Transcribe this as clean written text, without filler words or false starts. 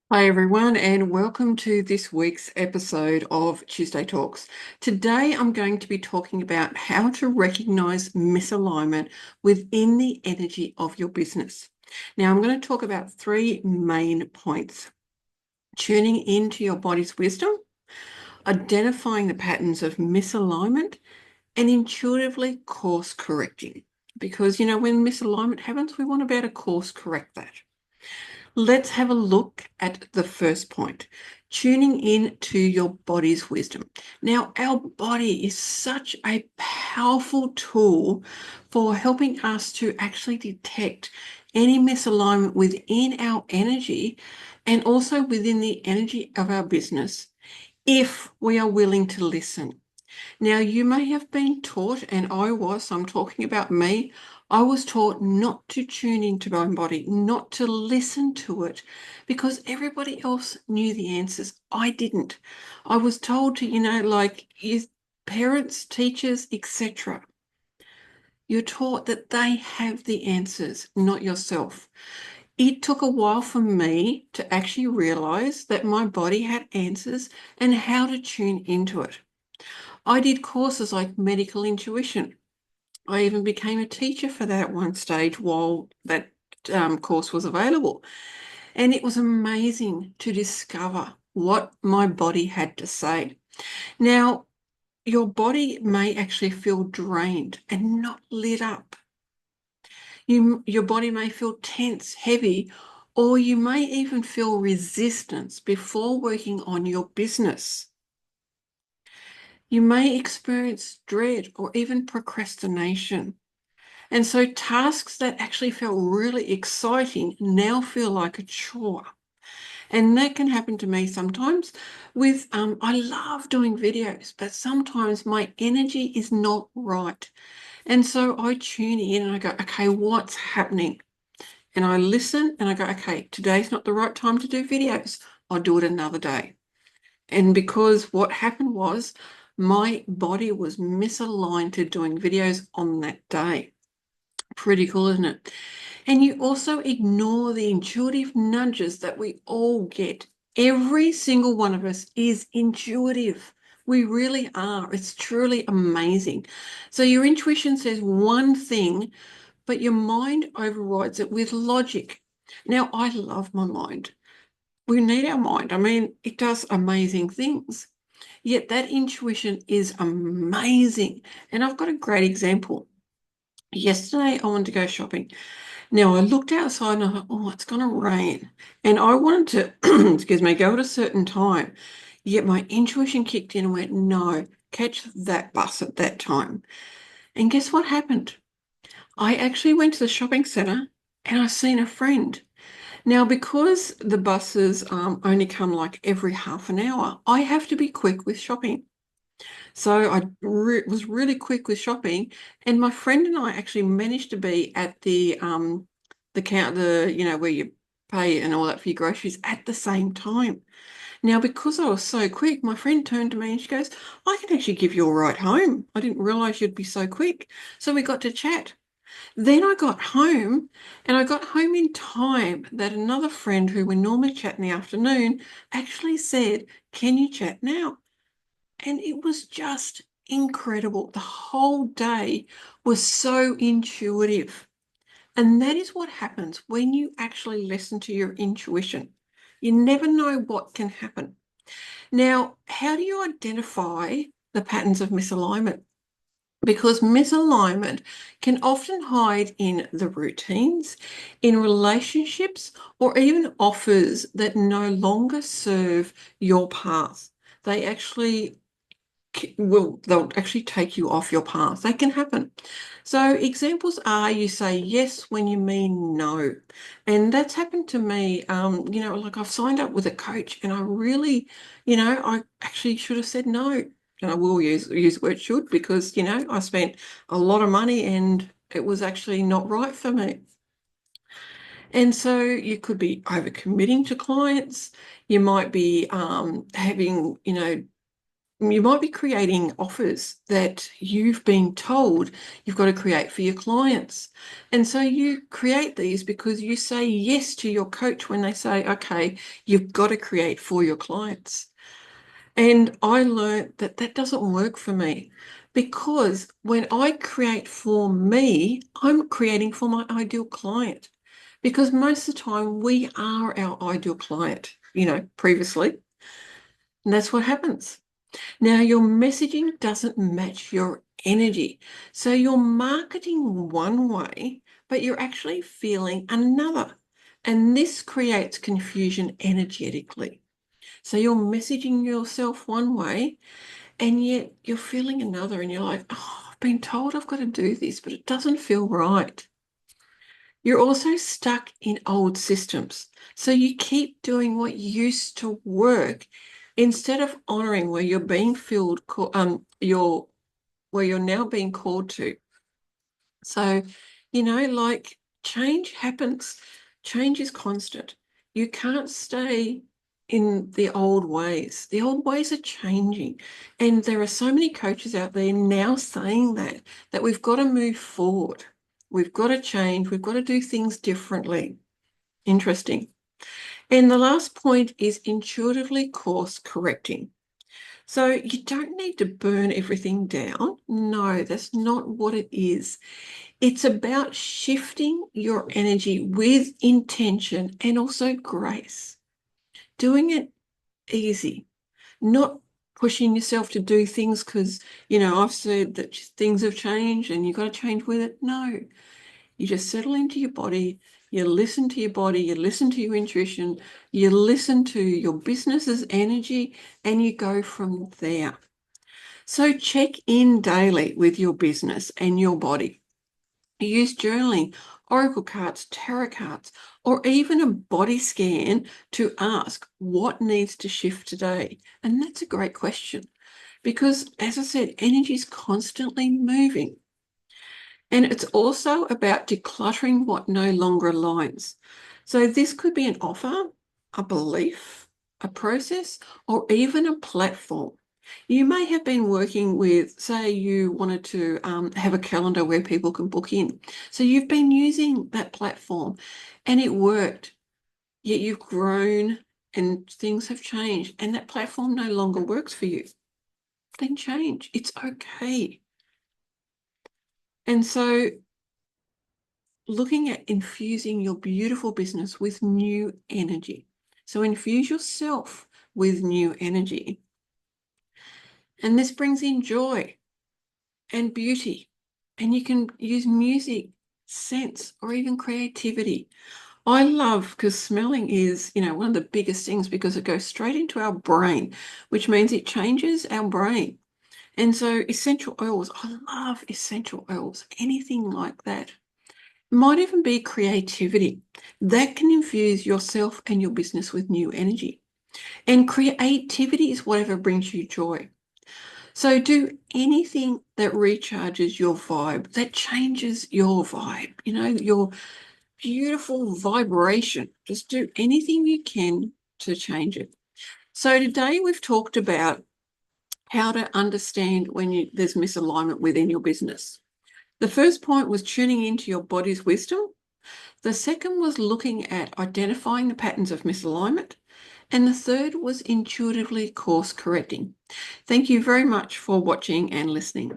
Hi, everyone, and welcome to this week's episode of Tuesday Talks. Today, I'm going to be talking about how to recognize misalignment within the energy of your business. Now, I'm going to talk about three main points: tuning into your body's wisdom, identifying the patterns of misalignment, and intuitively course correcting. Because, when misalignment happens, we want to be able to course correct that. Let's have a look at the first point, tuning in to your body's wisdom. Now, our body is such a powerful tool for helping us to actually detect any misalignment within our energy and also within the energy of our business if we are willing to listen. Now, you may have been taught, and I'm talking about me, I was taught not to tune into my body, not to listen to it, because everybody else knew the answers. I didn't. I was told to, parents, teachers, etc. You're taught that they have the answers, not yourself. It took a while for me to actually realize that my body had answers and how to tune into it. I did courses like medical intuition. I even became a teacher for that at one stage while that course was available. And it was amazing to discover what my body had to say. Now, your body may actually feel drained and not lit up. Your body may feel tense, heavy, or you may even feel resistance before working on your business. You may experience dread or even procrastination. And so tasks that actually felt really exciting now feel like a chore. And that can happen to me sometimes with, I love doing videos, but sometimes my energy is not right. And so I tune in and I go, okay, what's happening? And I listen and I go, okay, today's not the right time to do videos. I'll do it another day. And because what happened was my body was misaligned to doing videos on that day. Pretty cool, isn't it? And you also ignore the intuitive nudges that we all get. Every single one of us is intuitive. We really are. It's truly amazing. So your intuition says one thing, but your mind overrides it with logic. Now, I love my mind. We need our mind. I mean, it does amazing things. Yet that intuition is amazing. And I've got a great example. Yesterday, I wanted to go shopping. Now, I looked outside and I thought, oh, it's going to rain. And I wanted to, excuse me, go at a certain time. Yet my intuition kicked in and went, no, catch that bus at that time. And guess what happened? I actually went to the shopping centre and I seen a friend. Now, because the buses only come like every half an hour, I have to be quick with shopping. So I was really quick with shopping, and my friend and I actually managed to be at the counter, where you pay and all that for your groceries at the same time. Now, because I was so quick, my friend turned to me and she goes, "I can actually give you a ride home. I didn't realize you'd be so quick." So we got to chat. Then I got home, and I got home in time that another friend who we normally chat in the afternoon actually said, "Can you chat now?" And it was just incredible. The whole day was so intuitive. And that is what happens when you actually listen to your intuition. You never know what can happen. Now, how do you identify the patterns of misalignment? Because misalignment can often hide in the routines, in relationships, or even offers that no longer serve your path. They actually they'll actually take you off your path. That can happen. So examples are you say yes when you mean no. And that's happened to me. Like I've signed up with a coach and I really, I actually should have said no. And I will use the word should because, I spent a lot of money and it was actually not right for me. And so you could be overcommitting to clients. You might be having, You might be creating offers that you've been told you've got to create for your clients. And so you create these because you say yes to your coach when they say, okay, you've got to create for your clients. And I learned that that doesn't work for me because when I create for me, I'm creating for my ideal client. Because most of the time we are our ideal client, previously. And that's what happens. Now, your messaging doesn't match your energy. So you're marketing one way, but you're actually feeling another. And this creates confusion energetically. So you're messaging yourself one way, and yet you're feeling another, and you're like, oh, I've been told I've got to do this, but it doesn't feel right. You're also stuck in old systems. So you keep doing what used to work instead of honoring where you're being filled, where you're now being called to. So, like change happens, change is constant. You can't stay in the old ways. The old ways are changing. And there are so many coaches out there now saying that we've got to move forward. We've got to change. We've got to do things differently. Interesting. And the last point is intuitively course correcting. So you don't need to burn everything down. No, that's not what it is. It's about shifting your energy with intention and also grace. Doing it easy, not pushing yourself to do things because, I've said that things have changed and you've got to change with it. No, you just settle into your body, you listen to your body, you listen to your intuition, you listen to your business's energy, and you go from there. So check in daily with your business and your body. Use journaling, oracle cards, tarot cards, or even a body scan to ask what needs to shift today. And that's a great question because, as I said, energy is constantly moving. And it's also about decluttering what no longer aligns. So this could be an offer, a belief, a process, or even a platform. You may have been working with, say, you wanted to have a calendar where people can book in. So you've been using that platform and it worked, yet you've grown and things have changed and that platform no longer works for you. Then change. It's okay. And so looking at infusing your beautiful business with new energy. So infuse yourself with new energy. And this brings in joy and beauty. And you can use music, sense, or even creativity. I love because smelling is, one of the biggest things because it goes straight into our brain, which means it changes our brain. And so essential oils, I love essential oils, anything like that. Might even be creativity that can infuse yourself and your business with new energy. And creativity is whatever brings you joy. So do anything that recharges your vibe, that changes your vibe, your beautiful vibration. Just do anything you can to change it. So today we've talked about how to understand when there's misalignment within your business. The first point was tuning into your body's wisdom. The second was looking at identifying the patterns of misalignment. And the third was intuitively course correcting. Thank you very much for watching and listening.